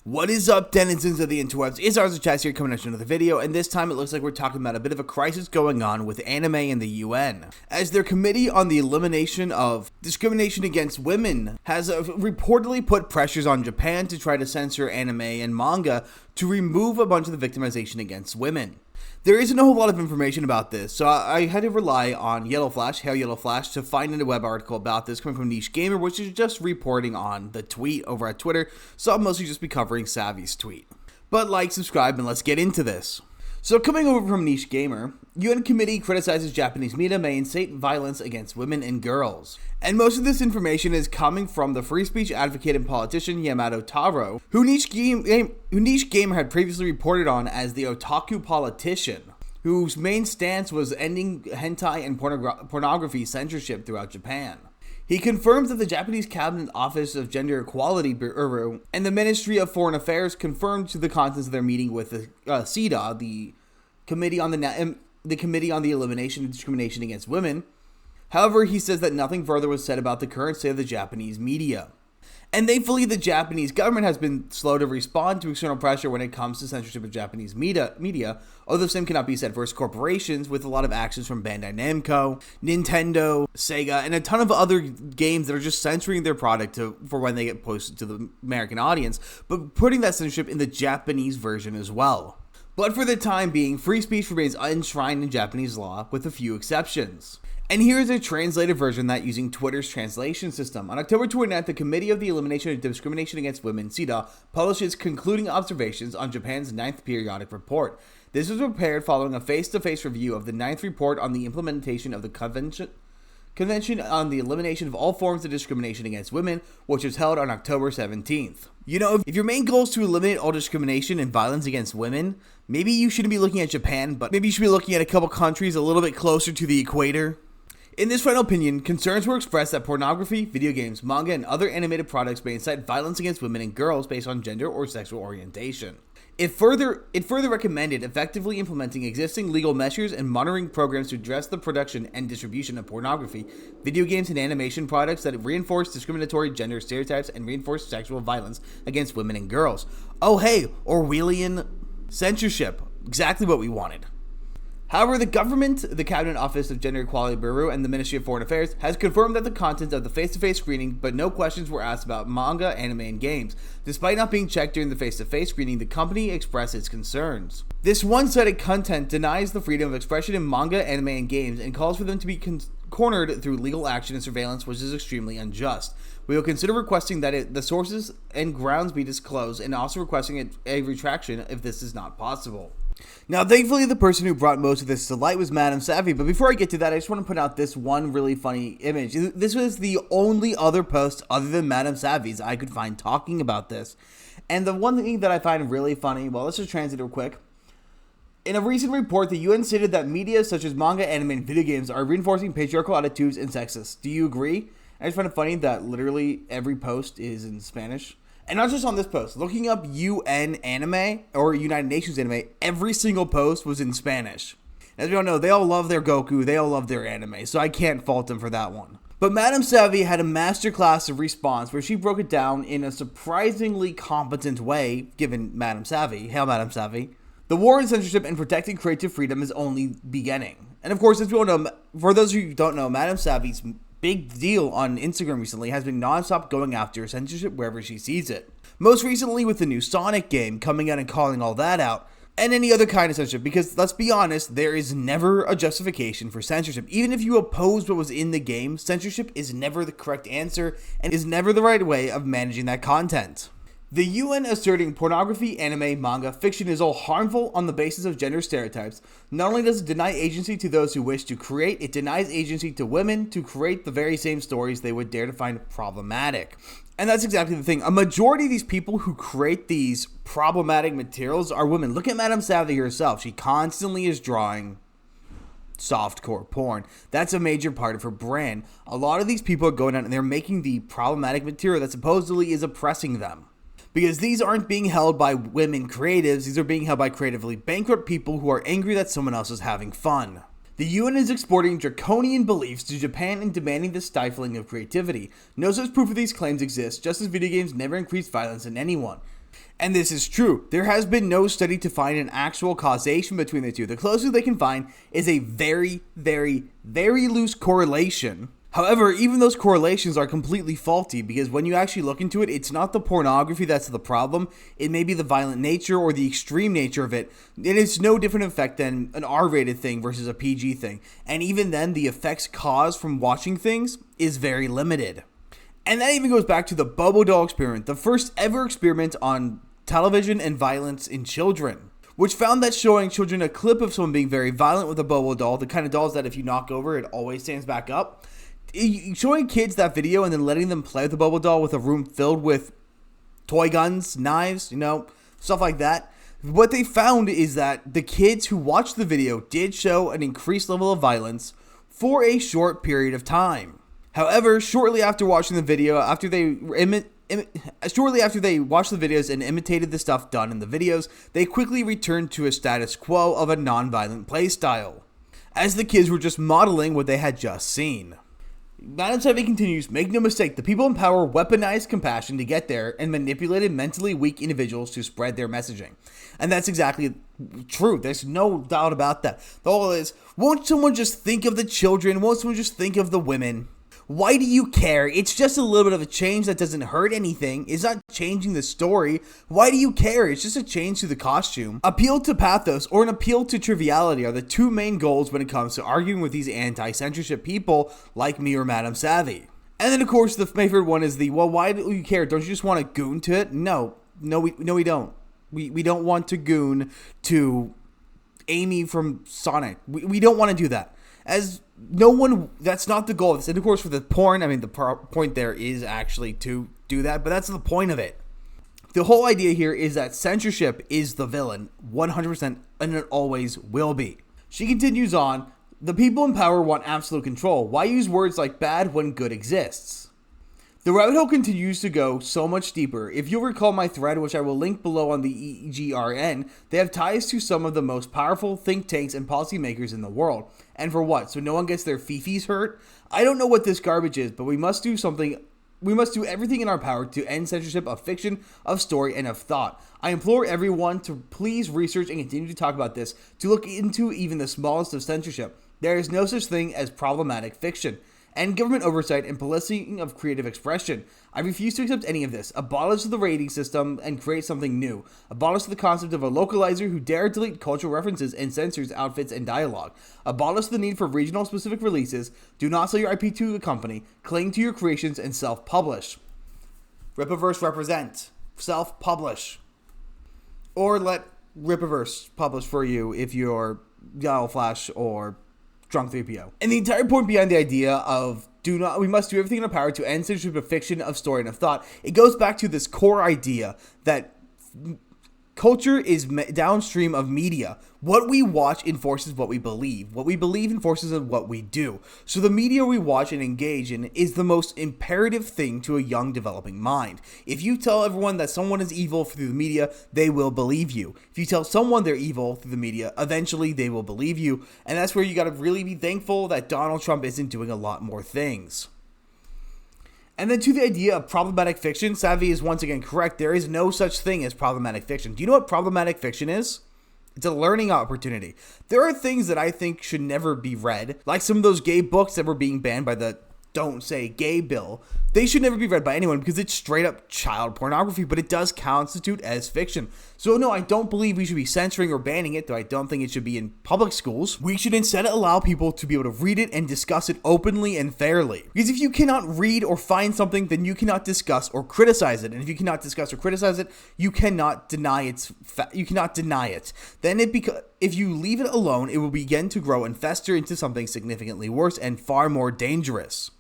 What is up, denizens of the interwebs? It's Chaz here coming at you another video, and this time it looks like we're talking about a bit of a crisis going on with anime in the UN, as their Committee on the Elimination of Discrimination Against Women has reportedly put pressures on Japan to try to censor anime and manga to remove a bunch of the victimization against women. There isn't a whole lot of information about this, so I had to rely on Yellow Flash, Hail Yellow Flash, to find a web article about this coming from Niche Gamer, which is just reporting on the tweet over at Twitter, so I'll mostly just be covering Savvy's tweet. But like, subscribe, and let's get into this. So coming over from Niche Gamer, UN Committee criticizes Japanese media may incite violence against women and girls. And most of this information is coming from the free speech advocate and politician Yamato Taro, who Niche Gamer had previously reported on as the otaku politician, whose main stance was ending hentai and pornography censorship throughout Japan. He confirms that the Japanese Cabinet Office of Gender Equality Bureau and the Ministry of Foreign Affairs confirmed to the contents of their meeting with the CEDAW, the Committee on the Elimination of Discrimination Against Women. However, he says that nothing further was said about the current state of the Japanese media. And thankfully, the Japanese government has been slow to respond to external pressure when it comes to censorship of Japanese media, although the same cannot be said for its corporations, with a lot of actions from Bandai Namco, Nintendo, Sega, and a ton of other games that are just censoring their product for when they get posted to the American audience, but putting that censorship in the Japanese version as well. But for the time being, free speech remains enshrined in Japanese law, with a few exceptions. And here's a translated version that using Twitter's translation system. On October 29th, the Committee of the Elimination of Discrimination Against Women, CEDAW, published its concluding observations on Japan's 9th periodic report. This was prepared following a face-to-face review of the 9th report on the implementation of the Convention on the Elimination of All Forms of Discrimination Against Women, which was held on October 17th. You know, if your main goal is to eliminate all discrimination and violence against women, maybe you shouldn't be looking at Japan, but maybe you should be looking at a couple countries a little bit closer to the equator. In this final opinion, concerns were expressed that pornography, video games, manga, and other animated products may incite violence against women and girls based on gender or sexual orientation. It further recommended effectively implementing existing legal measures and monitoring programs to address the production and distribution of pornography, video games, and animation products that reinforce discriminatory gender stereotypes and reinforce sexual violence against women and girls. Oh hey, Orwellian censorship. Exactly what we wanted. However, the government, the Cabinet Office of Gender Equality Bureau, and the Ministry of Foreign Affairs has confirmed that the content of the face-to-face screening, but no questions were asked about manga, anime, and games. Despite not being checked during the face-to-face screening, the company expressed its concerns. This one-sided content denies the freedom of expression in manga, anime, and games, and calls for them to be cornered through legal action and surveillance, which is extremely unjust. We will consider requesting that the sources and grounds be disclosed, and also requesting a retraction if this is not possible. Now, thankfully, the person who brought most of this to light was Madam Savvy, but before I get to that, I just want to put out this one really funny image. This was the only other post other than Madam Savvy's I could find talking about this. And the one thing that I find really funny, well, let's just translate it real quick. In a recent report, the UN stated that media such as manga, anime, and video games are reinforcing patriarchal attitudes and sexist. Do you agree? I just find it funny that literally every post is in Spanish. And not just on this post. Looking up UN anime or United Nations anime, every single post was in Spanish. As we all know, they all love their Goku, they all love their anime, so I can't fault them for that one. But Madam Savvy had a masterclass of response where she broke it down in a surprisingly competent way, given Madam Savvy. Hail Madam Savvy. The war on censorship and protecting creative freedom is only beginning. And of course, as we all know, for those of you who don't know, Madam Savvy's big deal on Instagram recently has been non-stop going after censorship wherever she sees it. Most recently with the new Sonic game coming out and calling all that out, and any other kind of censorship, because let's be honest, there is never a justification for censorship. Even if you oppose what was in the game, censorship is never the correct answer and is never the right way of managing that content. The UN asserting pornography, anime, manga, fiction is all harmful on the basis of gender stereotypes. Not only does it deny agency to those who wish to create, it denies agency to women to create the very same stories they would dare to find problematic. And that's exactly the thing. A majority of these people who create these problematic materials are women. Look at Madam Savvy herself. She constantly is drawing softcore porn. That's a major part of her brand. A lot of these people are going out and they're making the problematic material that supposedly is oppressing them. Because these aren't being held by women creatives, these are being held by creatively bankrupt people who are angry that someone else is having fun. The UN is exporting draconian beliefs to Japan and demanding the stifling of creativity. No such proof of these claims exists, just as video games never increase violence in anyone. And this is true. There has been no study to find an actual causation between the two. The closest they can find is a very, very, very loose correlation. However, even those correlations are completely faulty because when you actually look into it, it's not the pornography that's the problem. It may be the violent nature or the extreme nature of it. It is no different effect than an R-rated thing versus a PG thing. And even then, the effects caused from watching things is very limited. And that even goes back to the Bobo doll experiment, the first ever experiment on television and violence in children, which found that showing children a clip of someone being very violent with a Bobo doll, the kind of dolls that if you knock over, it always stands back up, showing kids that video and then letting them play with the Bobo doll with a room filled with toy guns, knives, stuff like that. What they found is that the kids who watched the video did show an increased level of violence for a short period of time. However, shortly after watching the video, shortly after they watched the videos and imitated the stuff done in the videos, they quickly returned to a status quo of a non-violent playstyle, as the kids were just modeling what they had just seen. Madam Savvy continues, make no mistake, the people in power weaponized compassion to get there and manipulated mentally weak individuals to spread their messaging. And that's exactly true. There's no doubt about that. The whole is, won't someone just think of the children? Won't someone just think of the women? Why do you care? It's just a little bit of a change that doesn't hurt anything. It's not changing the story. Why do you care? It's just a change to the costume. Appeal to pathos or an appeal to triviality are the two main goals when it comes to arguing with these anti-censorship people like me or Madam Savvy. And then, of course, the favorite one is well, why do you care? Don't you just want to goon to it? No, we don't. We don't want to goon to Amy from Sonic. We don't want to do that. As no one, that's not the goal of this. And of course, for the porn, the point there is actually to do that, but that's the point of it. The whole idea here is that censorship is the villain, 100%, and it always will be. She continues on, the people in power want absolute control. Why use words like bad when good exists? The rabbit hole continues to go so much deeper. If you'll recall my thread, which I will link below on the EGRN, they have ties to some of the most powerful think tanks and policymakers in the world. And for what? So no one gets their fifis hurt? I don't know what this garbage is, but we must do something. We must do everything in our power to end censorship of fiction, of story, and of thought. I implore everyone to please research and continue to talk about this, to look into even the smallest of censorship. There is no such thing as problematic fiction and government oversight and policing of creative expression. I refuse to accept any of this. Abolish the rating system and create something new. Abolish the concept of a localizer who dare delete cultural references and censors outfits and dialogue. Abolish the need for regional specific releases. Do not sell your IP to a company. Cling to your creations and self-publish. Ripaverse represent. Self-publish. Or let Ripaverse publish for you if you're Yellow Flash or Drunk 3PO. And the entire point behind the idea of we must do everything in our power to end censorship of fiction, of story, and of thought, it goes back to this core idea that culture is downstream of media. What we watch enforces what we believe. What we believe enforces what we do. So the media we watch and engage in is the most imperative thing to a young developing mind. If you tell everyone that someone is evil through the media, they will believe you. If you tell someone they're evil through the media, eventually they will believe you. And that's where you got to really be thankful that Donald Trump isn't doing a lot more things. And then to the idea of problematic fiction, Savvy is once again correct. There is no such thing as problematic fiction. Do you know what problematic fiction is? It's a learning opportunity. There are things that I think should never be read, like some of those gay books that were being banned by the Don't Say Gay bill. They should never be read by anyone because it's straight up child pornography, but it does constitute as fiction. So no, I don't believe we should be censoring or banning it, though I don't think it should be in public schools. We should instead allow people to be able to read it and discuss it openly and fairly. Because if you cannot read or find something, then you cannot discuss or criticize it. And if you cannot discuss or criticize it, you cannot deny its you cannot deny it. Then if you leave it alone, it will begin to grow and fester into something significantly worse and far more dangerous.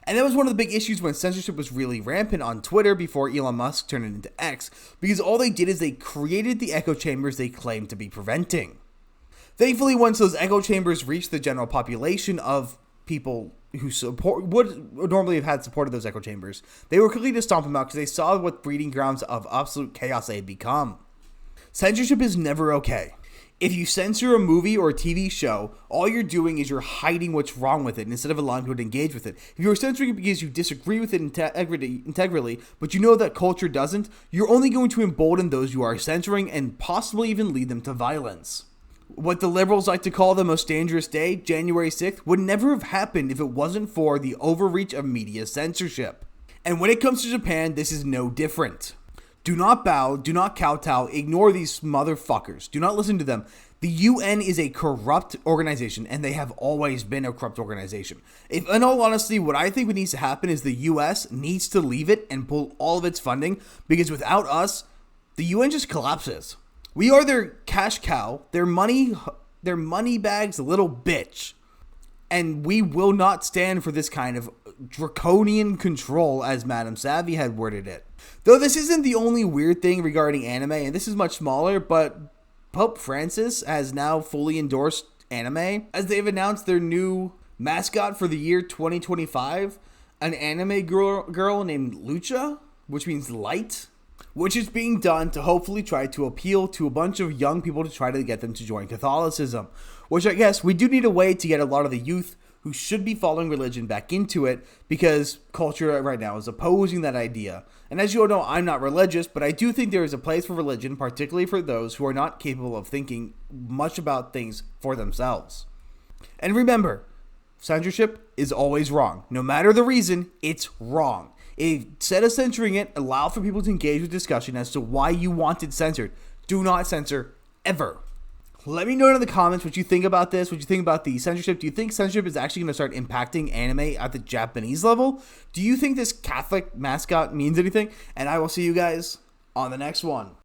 And that was one of the big issues when censorship was really rampant on Twitter before Elon Musk turned it into X, because all they did is they created the echo chambers they claimed to be preventing. Thankfully, once those echo chambers reached the general population of people who would normally have had support of those echo chambers, they were quickly to stomp them out because they saw what breeding grounds of absolute chaos they had become. Censorship is never okay. If you censor a movie or a TV show, all you're doing is you're hiding what's wrong with it instead of allowing people to engage with it. If you're censoring it because you disagree with it integrally, but you know that culture doesn't, you're only going to embolden those you are censoring and possibly even lead them to violence. What the liberals like to call the most dangerous day, January 6th, would never have happened if it wasn't for the overreach of media censorship. And when it comes to Japan, this is no different. Do not bow, do not kowtow, ignore these motherfuckers. Do not listen to them. The UN is a corrupt organization, and they have always been a corrupt organization. In all honesty, what I think needs to happen is the US needs to leave it and pull all of its funding, because without us, the UN just collapses. We are their cash cow, their money bags little bitch. And we will not stand for this kind of draconian control, as Madame Savvy had worded it. Though this isn't the only weird thing regarding anime, and this is much smaller, but Pope Francis has now fully endorsed anime, as they've announced their new mascot for the year 2025, an anime girl named Lucha, which means light, which is being done to hopefully try to appeal to a bunch of young people to try to get them to join Catholicism, which I guess we do need a way to get a lot of the youth who should be following religion back into it, because culture right now is opposing that idea. And as you all know, I'm not religious, but I do think there is a place for religion, particularly for those who are not capable of thinking much about things for themselves. And remember, censorship is always wrong. No matter the reason, it's wrong. Instead of censoring it, allow for people to engage with discussion as to why you want it censored. Do not censor, ever. Let me know in the comments what you think about this, what you think about the censorship. Do you think censorship is actually going to start impacting anime at the Japanese level? Do you think this Catholic mascot means anything? And I will see you guys on the next one.